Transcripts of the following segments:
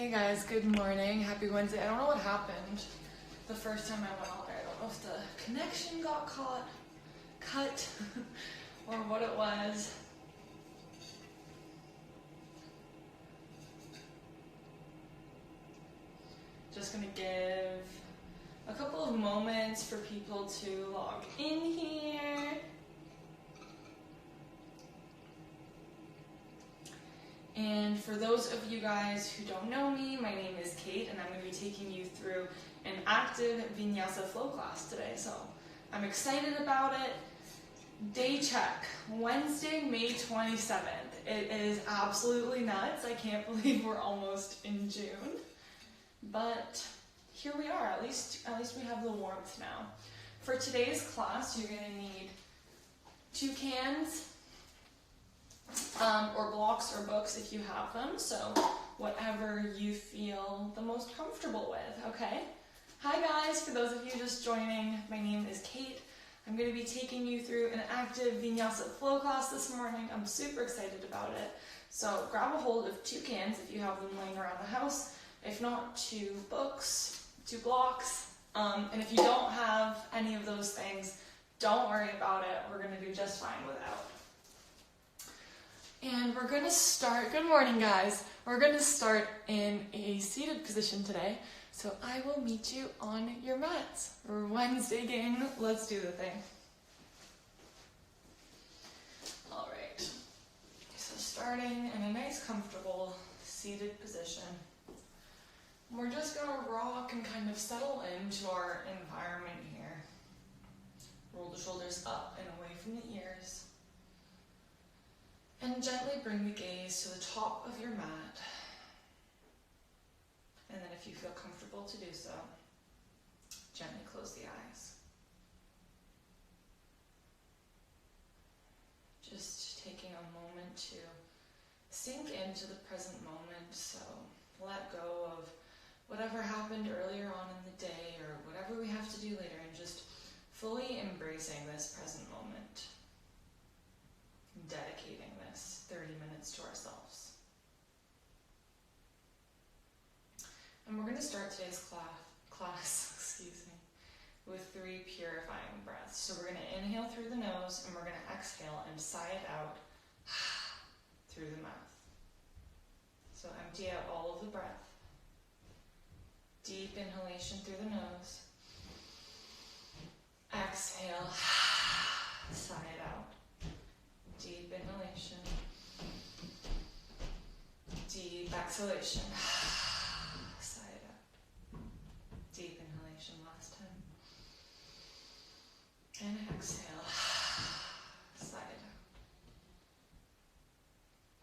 Hey guys, good morning. Happy Wednesday. I don't know what happened the first time I went on there. I don't know if the connection got cut, or what it was. Just gonna give a couple of moments for people to log in here. And for those of you guys who don't know me, my name is Kate, and I'm going to be taking you through an active Vinyasa flow class today. So I'm excited about it. Day check, Wednesday, May 27th. It is absolutely nuts. I can't believe we're almost in June. But here we are. At least we have the warmth now. For today's class, you're going to need 2 cans. Or blocks or books if you have them, so whatever you feel the most comfortable with, okay? Hi guys, for those of you just joining, my name is Kate. I'm going to be taking you through an active Vinyasa flow class this morning. I'm super excited about it. So grab a hold of 2 cans if you have them laying around the house. If not, 2 books, 2 blocks. And if you don't have any of those things, don't worry about it. We're going to do just fine without. And we're going to start, good morning guys, we're going to start in a seated position today. So I will meet you on your mats. Wednesday gang, let's do the thing. Alright, so starting in a nice comfortable seated position. We're just going to rock and kind of settle into our environment here. Roll the shoulders up and away from the ears. And gently bring the gaze to the top of your mat. And then if you feel comfortable to do so, gently close the eyes. Just taking a moment to sink into the present moment, so let go of whatever happened earlier on in the day or whatever we have to do later, and just fully embracing this present moment. Dedicating this 30 minutes to ourselves. And we're going to start today's class with 3 purifying breaths. So we're going to inhale through the nose, and we're going to exhale and sigh it out through the mouth. So empty out all of the breath. Deep inhalation through the nose. Exhale, sigh it out. Deep inhalation, deep exhalation, sigh it out. Deep inhalation last time. And exhale, sigh it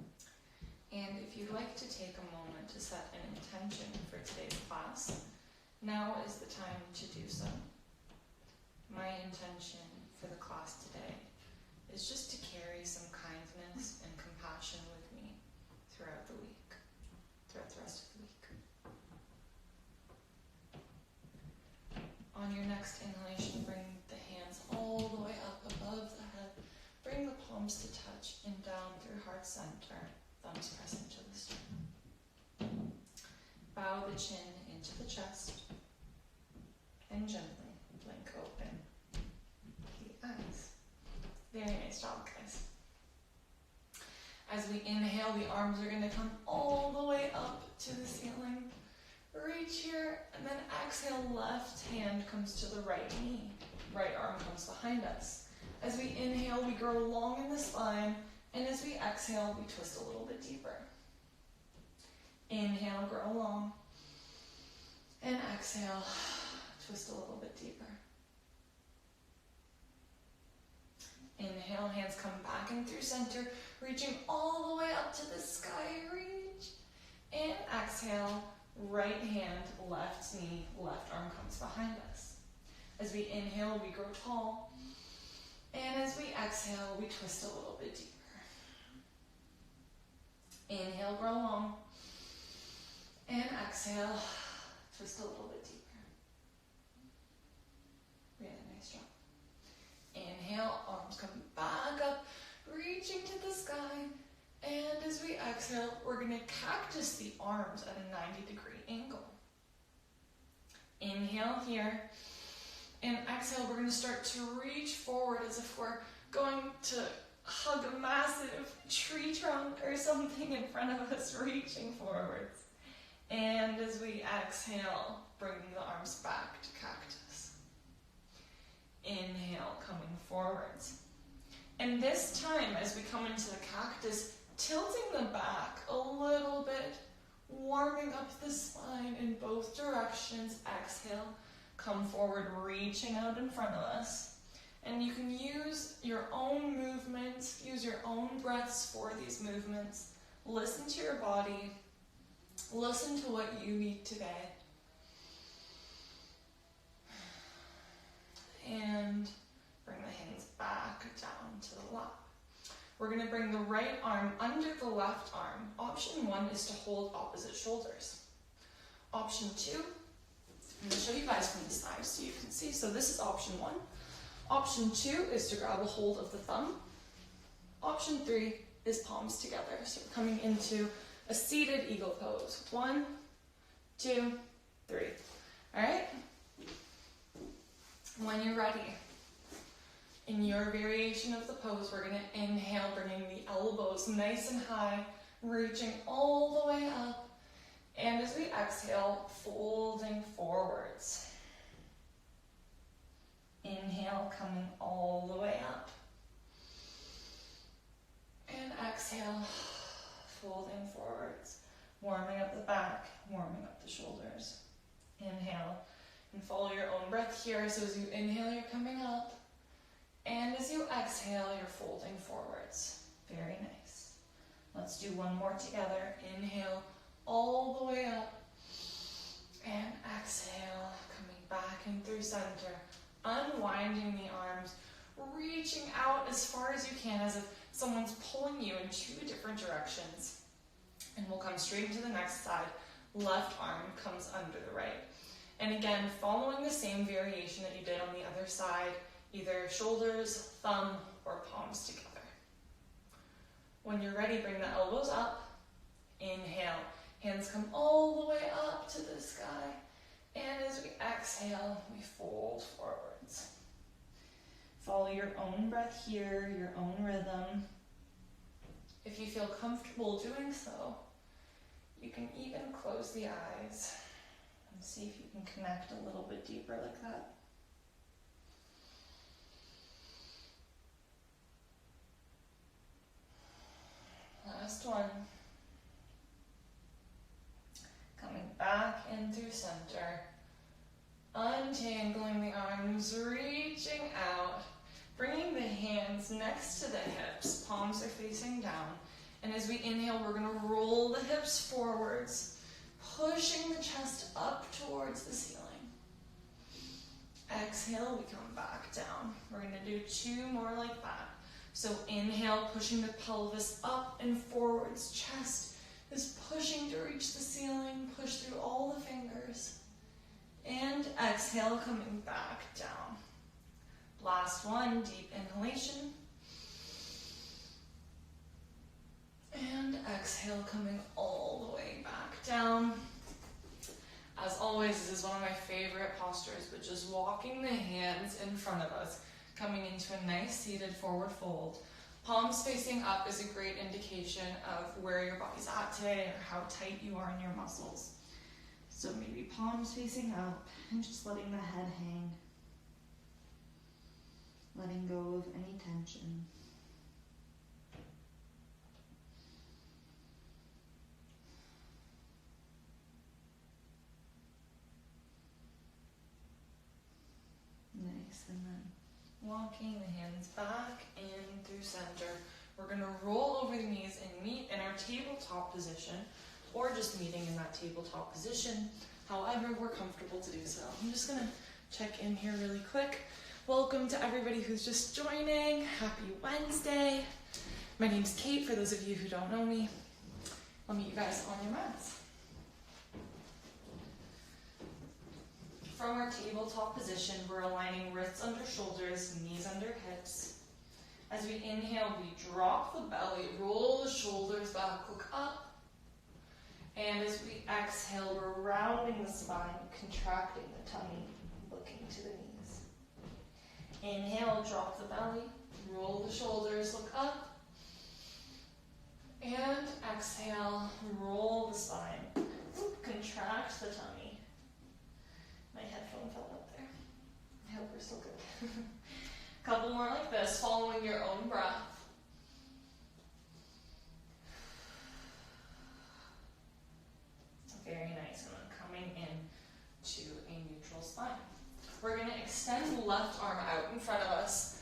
out. And if you'd like to take a moment to set an intention for today's class, now is the time to do so. My intention for the class today is just to carry some kindness and compassion with me throughout the week, throughout the rest of the week. On your next inhalation, bring the hands all the way up above the head. Bring the palms to touch and down through heart center, thumbs press into the sternum. Bow the chin into the chest, and gently blink open the eyes. Very nice job, guys. As we inhale, the arms are going to come all the way up to the ceiling. Reach here, and then exhale, left hand comes to the right knee. Right arm comes behind us. As we inhale, we grow long in the spine, and as we exhale, we twist a little bit deeper. Inhale, grow long, and exhale, twist a little bit deeper. Inhale, hands come back in through center, reaching all the way up to the sky, reach. And exhale, right hand, left knee, left arm comes behind us. As we inhale, we grow tall. And as we exhale, we twist a little bit deeper. Inhale, grow long. And exhale, twist a little bit deeper. Really nice job. Inhale, arms come back up, reaching to the sky. And as we exhale, we're going to cactus the arms at a 90-degree angle. Inhale here. And exhale, we're going to start to reach forward as if we're going to hug a massive tree trunk or something in front of us, reaching forwards. And as we exhale, bringing the arms back to cactus. Inhale, coming forwards. And this time, as we come into the cactus, tilting the back a little bit, warming up the spine in both directions. Exhale, come forward, reaching out in front of us. And you can use your own movements, use your own breaths for these movements. Listen to your body. Listen to what you need today. And bring the hands back down to the lap. We're going to bring the right arm under the left arm. Option 1 is to hold opposite shoulders. Option 2, I'm going to show you guys from the side so you can see. So this is option 1. Option 2 is to grab a hold of the thumb. Option 3 is palms together. So we're coming into a seated eagle pose. 1, 2, 3. All right? When you're ready, in your variation of the pose, we're going to inhale, bringing the elbows nice and high, reaching all the way up. And as we exhale, folding forwards. Inhale, coming all the way up. And exhale, folding forwards. Warming up the back, warming up the shoulders. Inhale, and follow your own breath here. So as you inhale, you're coming up. And as you exhale, you're folding forwards. Very nice. Let's do one more together. Inhale, all the way up. And exhale, coming back in through center. Unwinding the arms, reaching out as far as you can as if someone's pulling you in 2 different directions. And we'll come straight into the next side. Left arm comes under the right. And again, following the same variation that you did on the other side, either shoulders, thumb, or palms together. When you're ready, bring the elbows up. Inhale. Hands come all the way up to the sky. And as we exhale, we fold forwards. Follow your own breath here, your own rhythm. If you feel comfortable doing so, you can even close the eyes and see if you can connect a little bit deeper like that. Last one. Coming back in through center. Untangling the arms, reaching out. Bringing the hands next to the hips. Palms are facing down. And as we inhale, we're going to roll the hips forwards, pushing the chest up towards the ceiling. Exhale, we come back down. We're going to do 2 more like that. So inhale, pushing the pelvis up and forwards. Chest is pushing to reach the ceiling. Push through all the fingers. And exhale, coming back down. Last one, deep inhalation. And exhale, coming all the way back down. As always, this is one of my favorite postures, but just walking the hands in front of us, coming into a nice seated forward fold. Palms facing up is a great indication of where your body's at today or how tight you are in your muscles. So maybe palms facing up and just letting the head hang. Letting go of any tension. Nice, and then walking the hands back in through center. We're going to roll over the knees and meet in our tabletop position, or just meeting in that tabletop position, however we're comfortable to do so. I'm just going to check in here really quick. Welcome to everybody who's just joining. Happy Wednesday. My name's Kate, for those of you who don't know me. I'll meet you guys on your mats. From our tabletop position, we're aligning wrists under shoulders, knees under hips. As we inhale, we drop the belly, roll the shoulders back, look up. And as we exhale, we're rounding the spine, contracting the tummy, looking to the knees. Inhale, drop the belly, roll the shoulders, look up. And exhale, roll the spine, contract the tummy. My headphone fell out there. I hope we're still good. Couple more like this, following your own breath. Very nice. And then coming in to a neutral spine. We're going to extend the left arm out in front of us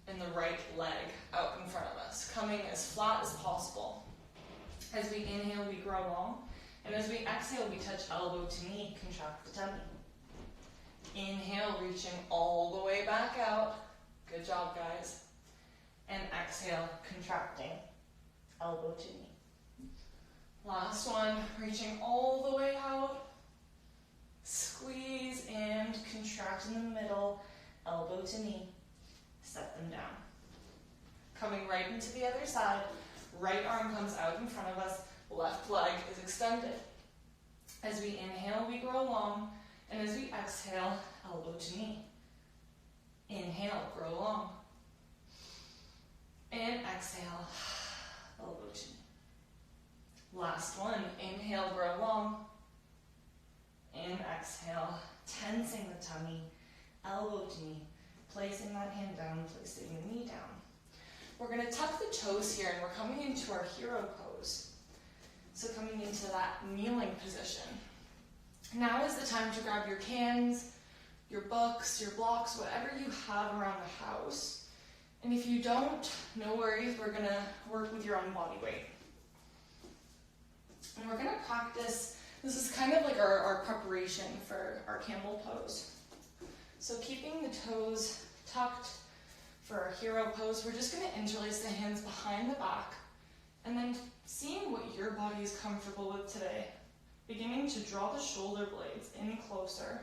and the right leg out in front of us, coming as flat as possible. As we inhale, we grow long. And as we exhale, we touch elbow to knee, contract the tummy. Inhale, reaching all the way back out. Good job, guys. And exhale, contracting, elbow to knee. Last one, reaching all the way out. Squeeze and contract in the middle, elbow to knee. Set them down. Coming right into the other side, right arm comes out in front of us, left leg is extended. As we inhale, we grow long, and as we exhale, elbow to knee. Inhale, grow long. And exhale, elbow to knee. Last one, inhale, grow long. And exhale, tensing the tummy, elbow to knee, placing that hand down, placing the knee down. We're going to tuck the toes here, and we're coming into our hero pose. So coming into that kneeling position. Now is the time to grab your cans, your books, your blocks, whatever you have around the house. And if you don't, no worries, we're going to work with your own body weight. And we're going to practice, this is kind of like our preparation for our camel pose. So keeping the toes tucked for our hero pose, we're just going to interlace the hands behind the back and then seeing what your body is comfortable with today. Beginning to draw the shoulder blades in closer.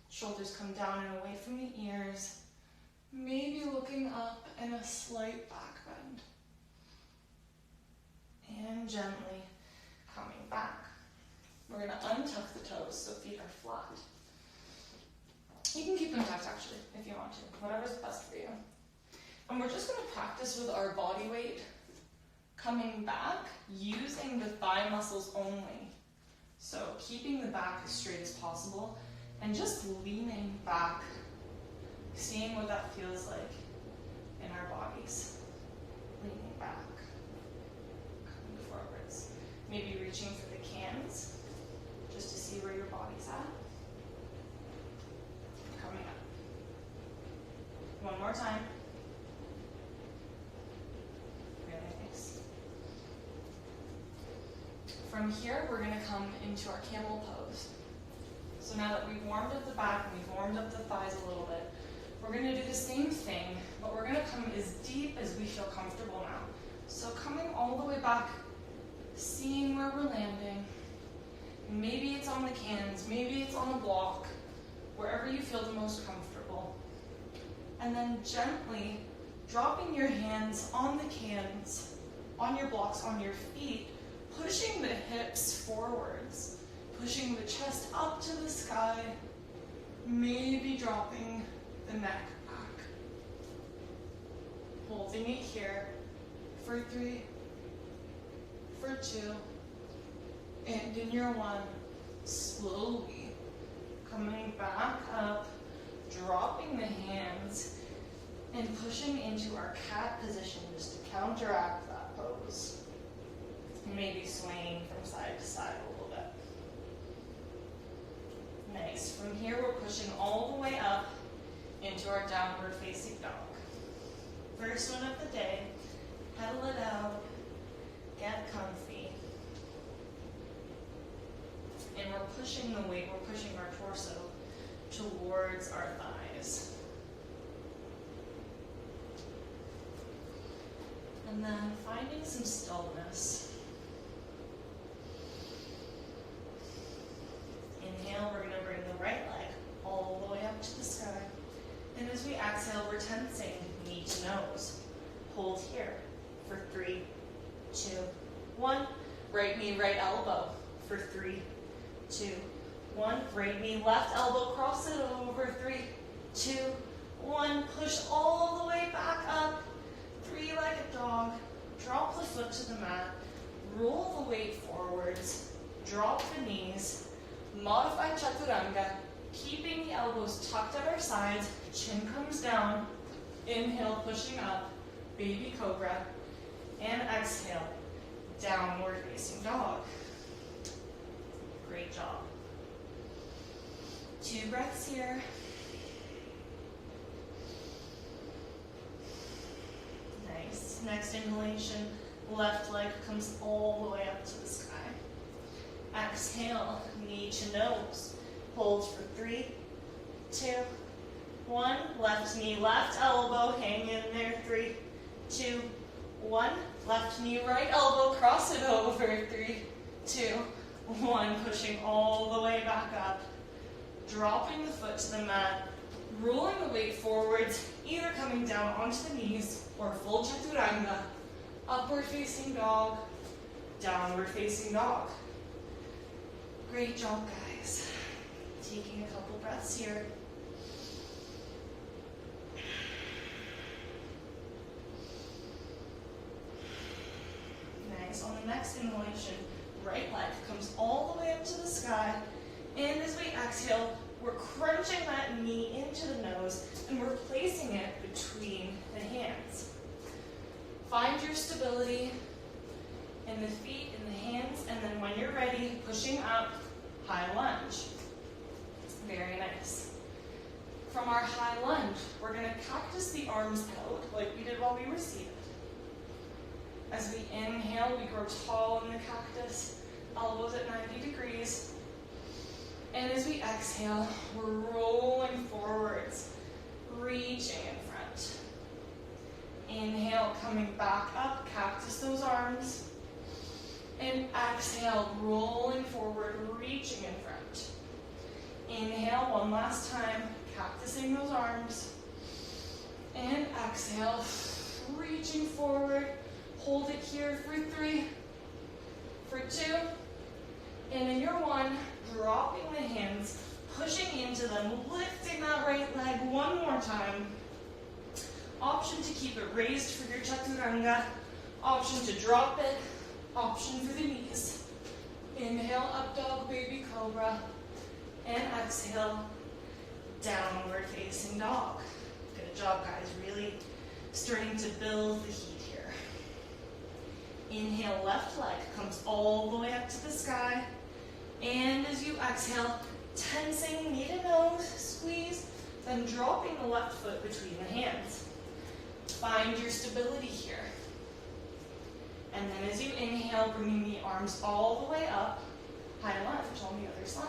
Shoulders come down and away from the ears. Maybe looking up and a slight back bend. And gently coming back. We're going to untuck the toes so feet are flat. You can keep them tucked actually if you want to, whatever's best for you. And we're just going to practice with our body weight coming back using the thigh muscles only. So keeping the back as straight as possible and just leaning back, seeing what that feels like in our bodies. Leaning back, coming forwards. Maybe reaching for the cans just to see where your body's at. Coming up. One more time. Really nice. From here, we're going to come into our camel pose. So now that we've warmed up the back and we've warmed up the thighs a little bit, we're going to do the same thing, but we're going to come as deep as we feel comfortable now. So coming all the way back, seeing where we're landing. Maybe it's on the cans, maybe it's on the block, wherever you feel the most comfortable. And then gently dropping your hands on the cans, on your blocks, on your feet, pushing the hips forwards, pushing the chest up to the sky, maybe dropping the neck back. Holding it here for 3, for 2, and in your 1, slowly coming back up, dropping the hands, and pushing into our cat position just to counteract that pose. Maybe swaying from side to side a little bit. Nice. From here, we're pushing all the way up into our downward facing dog. First one of the day. Pedal it out. Get comfy. And we're pushing the weight, we're pushing our torso towards our thighs. And then finding some stillness. Inhale, we're going to bring the right leg all the way up to the sky. And as we exhale, we're tensing knee to nose. for 3, 2, 1. Right knee, left elbow, cross it over. 3, 2, 1. Push all the way back up. 3-legged dog. Drop the foot to the mat. Roll the weight forwards. Drop the knees. Modified chaturanga. Keeping the elbows tucked at our sides. Chin comes down. Inhale, pushing up. Baby cobra. And exhale. Downward facing dog. Great job. 2 breaths here. Nice. Next inhalation, left leg comes all the way up to the sky. Exhale, knee to nose. Hold for 3, 2, 1. Left knee, left elbow, hang in there. 3, 2, 1. Left knee, right elbow, cross it over. 3, 2, 1. Pushing all the way back up. Dropping the foot to the mat. Rolling the weight forwards, either coming down onto the knees or full chaturanga. Upward facing dog, downward facing dog. Great job, guys. Taking a couple breaths here. Nice. On the next inhalation, right leg comes all the way up to the sky. And as we exhale, we're crunching that knee into the nose and we're placing it between the hands. Find your stability in the feet, in the hands, and then when you're ready, pushing up, high lunge. Very nice. From our high lunge, we're going to cactus the arms out like we did while we were seated. As we inhale, we grow tall in the cactus, elbows at 90 degrees. And as we exhale, we're rolling forwards, reaching in front. Inhale, coming back up, cactus those arms. And exhale, rolling forward, reaching in front. Inhale, one last time, cactusing those arms. And exhale, reaching forward. Hold it here for 3, for 2, and in your 1, dropping the hands, pushing into them, lifting that right leg one more time. Option to keep it raised for your chaturanga. Option to drop it. Option for the knees. Inhale, up dog, baby cobra. And exhale, downward facing dog. Good job, guys. Really starting to build the heat here. Inhale, left leg comes all the way up to the sky. And as you exhale, tensing knee to nose, squeeze, then dropping the left foot between the hands. Find your stability here. And then as you inhale, bringing the arms all the way up, high lunge on the other side.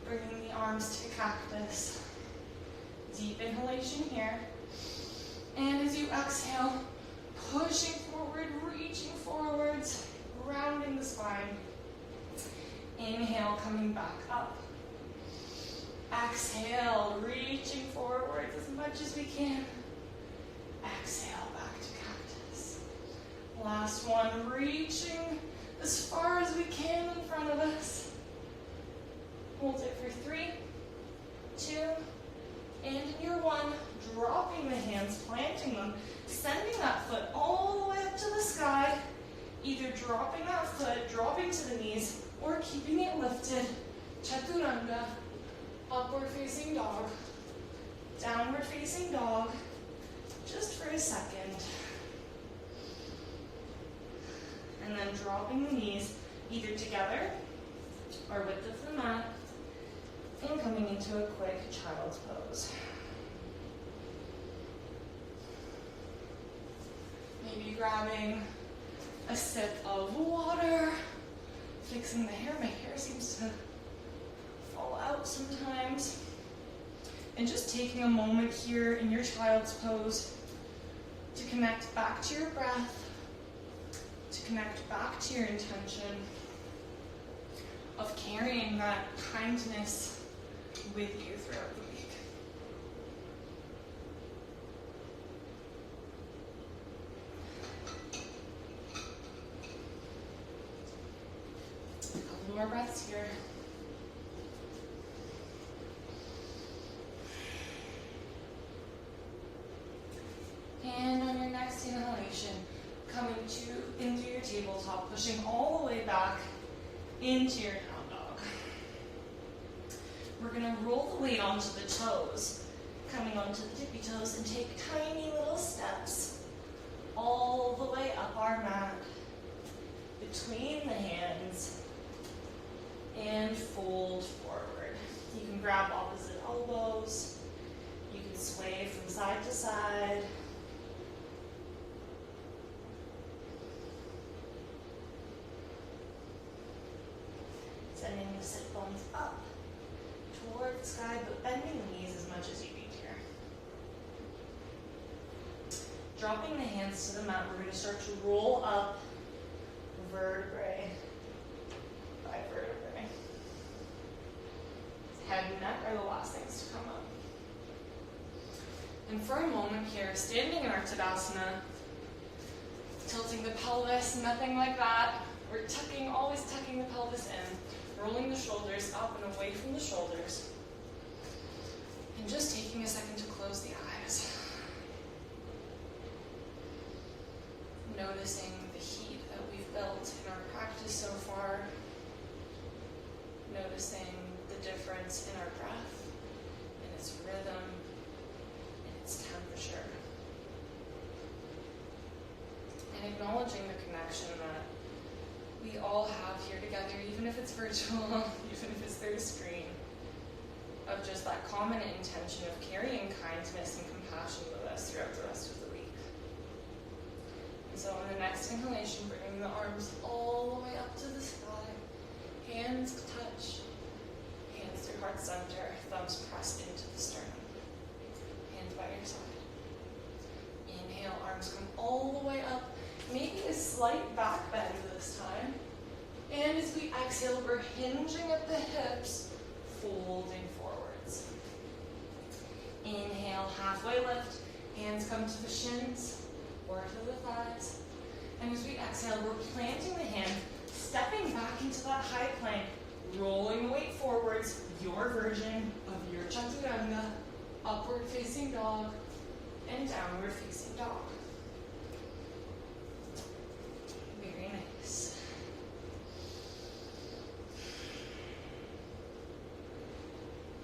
Bringing the arms to cactus. Deep inhalation here. And as you exhale, pushing forward, reaching forwards, rounding the spine. Inhale, coming back up. Exhale, reaching forwards as much as we can. Exhale, back to cactus. Last one, reaching as far as we can in front of us. Hold it for 3, 2, and in your 1, dropping the hands, planting them, sending that foot all the way up to the sky, either dropping that foot, dropping to the knees, or keeping it lifted. Chaturanga, upward facing dog, downward facing dog, just for a second. And then dropping the knees either together or width of the mat, and coming into a quick child's pose. Maybe grabbing a sip of water, fixing the hair. My hair seems to fall out sometimes. And just taking a moment here in your child's pose to connect back to your breath, to connect back to your intention of carrying that kindness with you throughout the week. few more breaths here. And on your next inhalation, coming into your tabletop, pushing all the way back into your down dog. We're going to roll the weight onto the toes, coming onto the tippy toes, and take tiny little steps all the way up our mat, between the hands, and fold forward. You can grab opposite elbows, you can sway from side to side. Sending the sit bones up toward the sky, but bending the knees as much as you need here. Dropping the hands to the mat, we're going to start to roll up vertebrae by vertebrae. Head and neck are the last things to come up. And for a moment here, standing in our Tadasana, tilting the pelvis, nothing like that. We're always tucking the pelvis in, rolling the shoulders up and away from the shoulders, and just taking a second to close the eyes. Noticing the heat that we've built in our practice so far. Noticing the difference in our breath, in its rhythm, in its temperature. And acknowledging the connection that we all have here together, even if it's virtual, even if it's through a screen, of just that common intention of carrying kindness and compassion with us throughout the rest of the week. And so on the next inhalation, bringing the arms all the way up to the sky, hands touch, hands through heart center, thumbs pressed into the sternum, hands by your side. Inhale, arms come all the way up, maybe a slight back bend this time. And as we exhale, we're hinging at the hips, folding forwards. Inhale, halfway lift, hands come to the shins or to the thighs. And as we exhale, we're planting the hand, stepping back into that high plank, rolling the weight forwards, your version of your Chaturanga, upward facing dog, and downward facing dog. Very nice.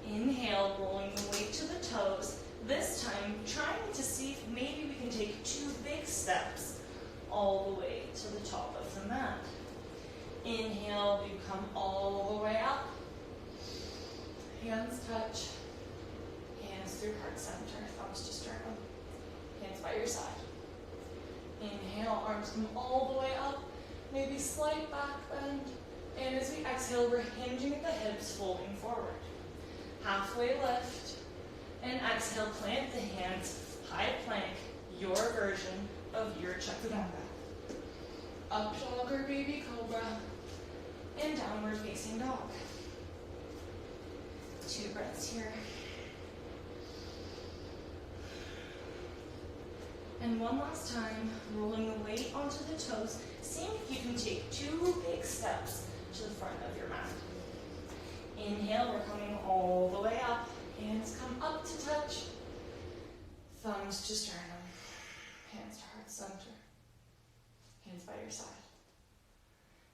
Inhale, rolling the weight to the toes. This time, trying to see if maybe we can take 2 big steps all the way to the top of the mat. Inhale, you come all the way up. Hands touch. Hands through heart center, thumbs to sternum. Hands by your side. Inhale, arms come all the way up. Maybe slight back bend. And as we exhale, we're hinging at the hips, folding forward. Halfway lift. And exhale, plant the hands, high plank, your version of your Chaturanga. Up dog or baby cobra, and downward facing dog. 2 breaths here. And one last time, rolling the weight onto the toes, seeing if you can take 2 big steps to the front of your mat. Inhale, we're coming all the way up. Hands come up to touch. Thumbs to sternum. Hands to heart center. Hands by your side.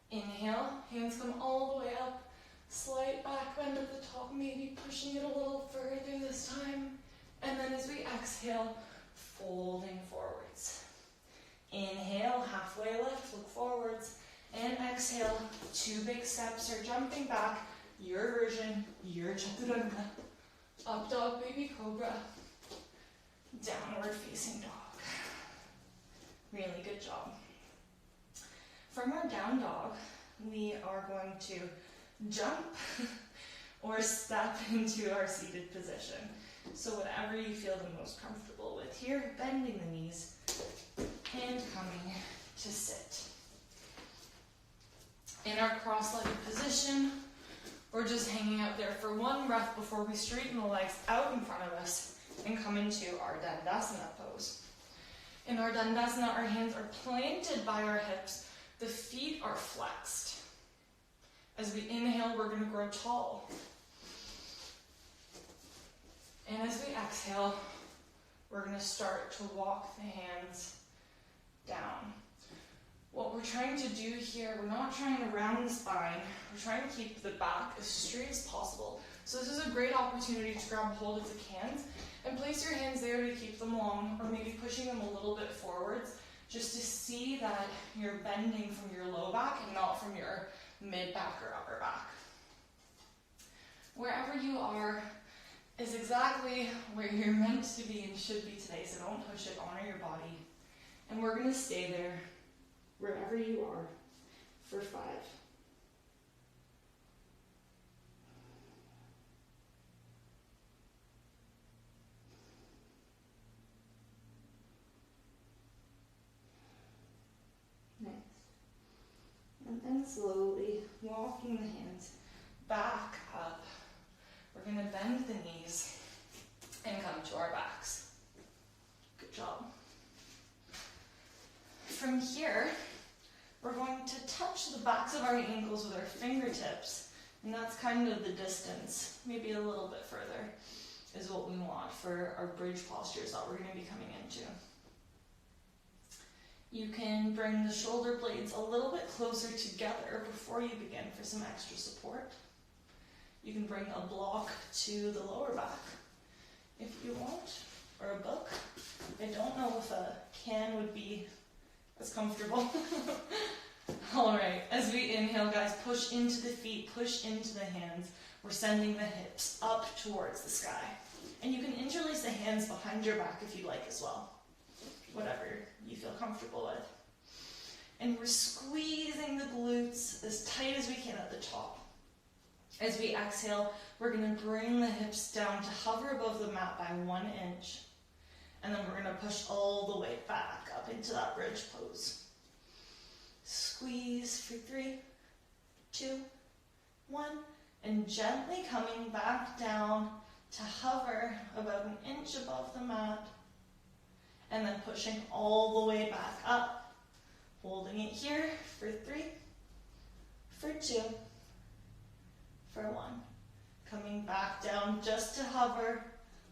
Inhale, hands come all the way up. Slight back bend at the top, maybe pushing it a little further this time. And then as we exhale, folding forwards. Inhale, halfway lift, look forwards. And exhale, 2 big steps or jumping back. Your version, your Chaturanga. Up dog, baby cobra. Downward facing dog. Really good job. From our down dog, we are going to jump or step into our seated position. So whatever you feel the most comfortable with here, bending the knees and coming to sit. In our cross-legged position, we're just hanging out there for 1 breath before we straighten the legs out in front of us and come into our Dandasana pose. In our Dandasana, our hands are planted by our hips. The feet are flexed. As we inhale, we're going to grow tall. And as we exhale, we're going to start to walk the hands down. What we're trying to do here, we're not trying to round the spine, we're trying to keep the back as straight as possible. So this is a great opportunity to grab hold of the cans and place your hands there to keep them long, or maybe pushing them a little bit forwards, just to see that you're bending from your low back and not from your mid back or upper back. Wherever you are is exactly where you're meant to be and should be today, so don't push it, honor your body. And we're going to stay there, wherever you are, for 5. Nice. And then slowly walking the hands back up. We're going to bend the knees and come to our backs. Good job. From here, we're going to touch the backs of our ankles with our fingertips, and that's kind of the distance, maybe a little bit further, is what we want for our bridge postures that we're going to be coming into. You can bring the shoulder blades a little bit closer together before you begin for some extra support. You can bring a block to the lower back if you want, or a book. I don't know if a can would be as comfortable. Alright, as we inhale, guys, push into the feet, push into the hands. We're sending the hips up towards the sky. And you can interlace the hands behind your back if you'd like as well. Whatever you feel comfortable with. And we're squeezing the glutes as tight as we can at the top. As we exhale, we're going to bring the hips down to hover above the mat by 1 inch. And then we're going to push all the way back up into that bridge pose. Squeeze for 3, 2, 1. And gently coming back down to hover about 1 inch above the mat. And then pushing all the way back up. Holding it here for 3, for 2, for 1. Coming back down just to hover.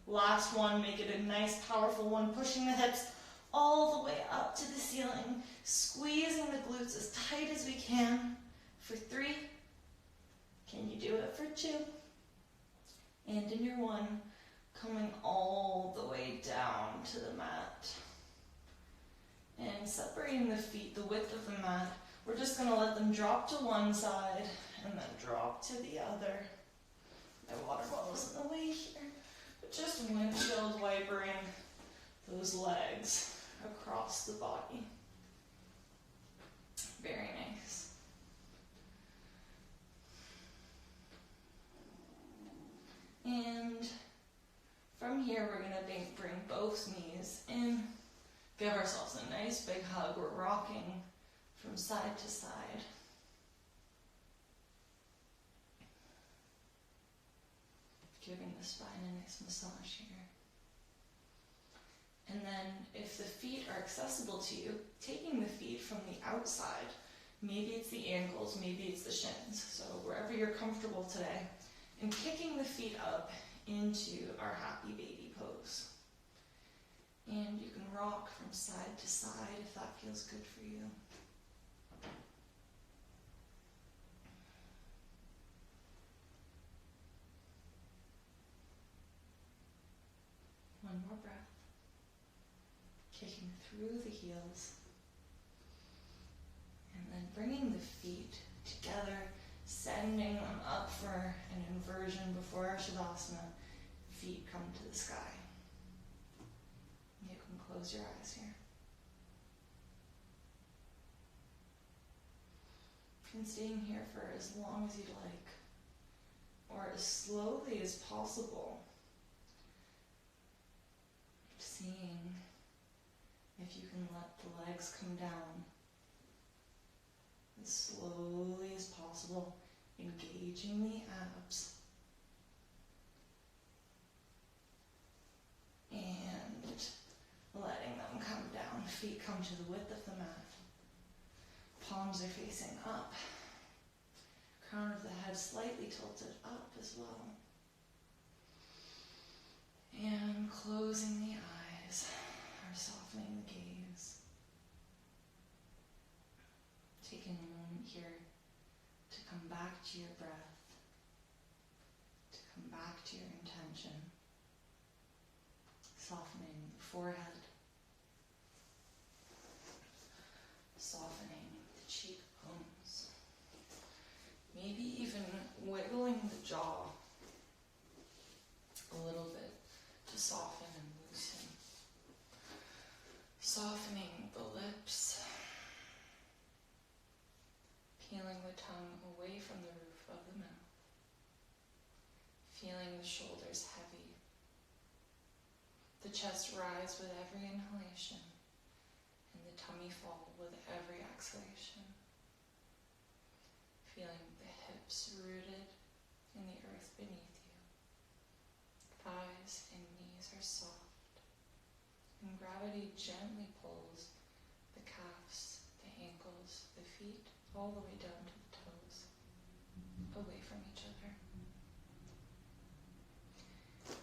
Last one, make it a nice powerful one, pushing the hips all the way up to the ceiling, squeezing the glutes as tight as we can for 3. Can you do it for 2? And in your 1, coming all the way down to the mat. And separating the feet, the width of the mat, we're just going to let them drop to one side and then drop to the other. My water bottle's in the way here. But just windshield wipering those legs across the body. Very nice. And from here, we're going to bring both knees in. Give ourselves a nice big hug. We're rocking from side to side. Giving the spine a nice massage here. And then if the feet are accessible to you, taking the feet from the outside, maybe it's the ankles, maybe it's the shins, so wherever you're comfortable today, and kicking the feet up into our happy baby pose. And you can rock from side to side if that feels good for you. One more breath. Kicking through the heels. And then bringing the feet together, sending them up for an inversion before our Shavasana. Feet come to the sky. You can close your eyes here. You can stay in here for as long as you'd like, or as slowly as possible. Seeing if you can let the legs come down as slowly as possible, engaging the abs. And letting them come down. Feet come to the width of the mat. Palms are facing up. crown of the head slightly tilted up as well. And closing the eyes, or softening the gaze. Taking a moment here to come back to your breath, to come back to your intention. Softening the forehead, softening the cheekbones, maybe even wiggling the jaw a little bit to soften and loosen. Softening the lips, peeling the tongue away from the roof of the mouth, feeling the shoulders heavy, the chest rise with every inhalation, and the tummy fall with every exhalation. Feeling the hips rooted in the earth beneath you. Thighs and knees are soft, and gravity gently pulls the calves, the ankles, the feet, all the way down to the toes, away from each other.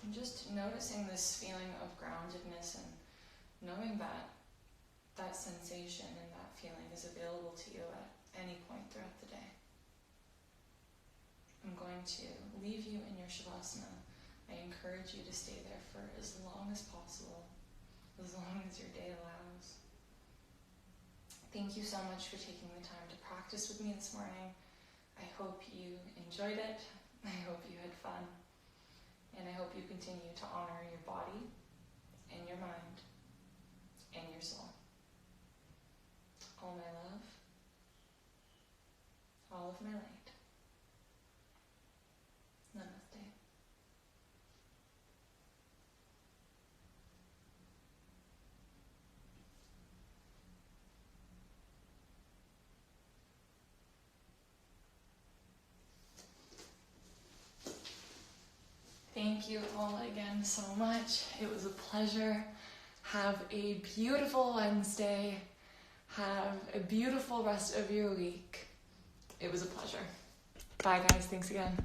And just noticing this feeling of groundedness and knowing that that sensation and that feeling is available to you at any point throughout the day. I'm going to leave you in your Shavasana. I encourage you to stay there for as long as possible, as long as your day allows. Thank you so much for taking the time to practice with me this morning. I hope you enjoyed it. I hope you had fun. And I hope you continue to honor your body and your mind and your soul. All my love, all of my light. Namaste. Thank you all again so much. It was a pleasure. Have a beautiful Wednesday. Have a beautiful rest of your week. It was a pleasure. Bye guys, thanks again.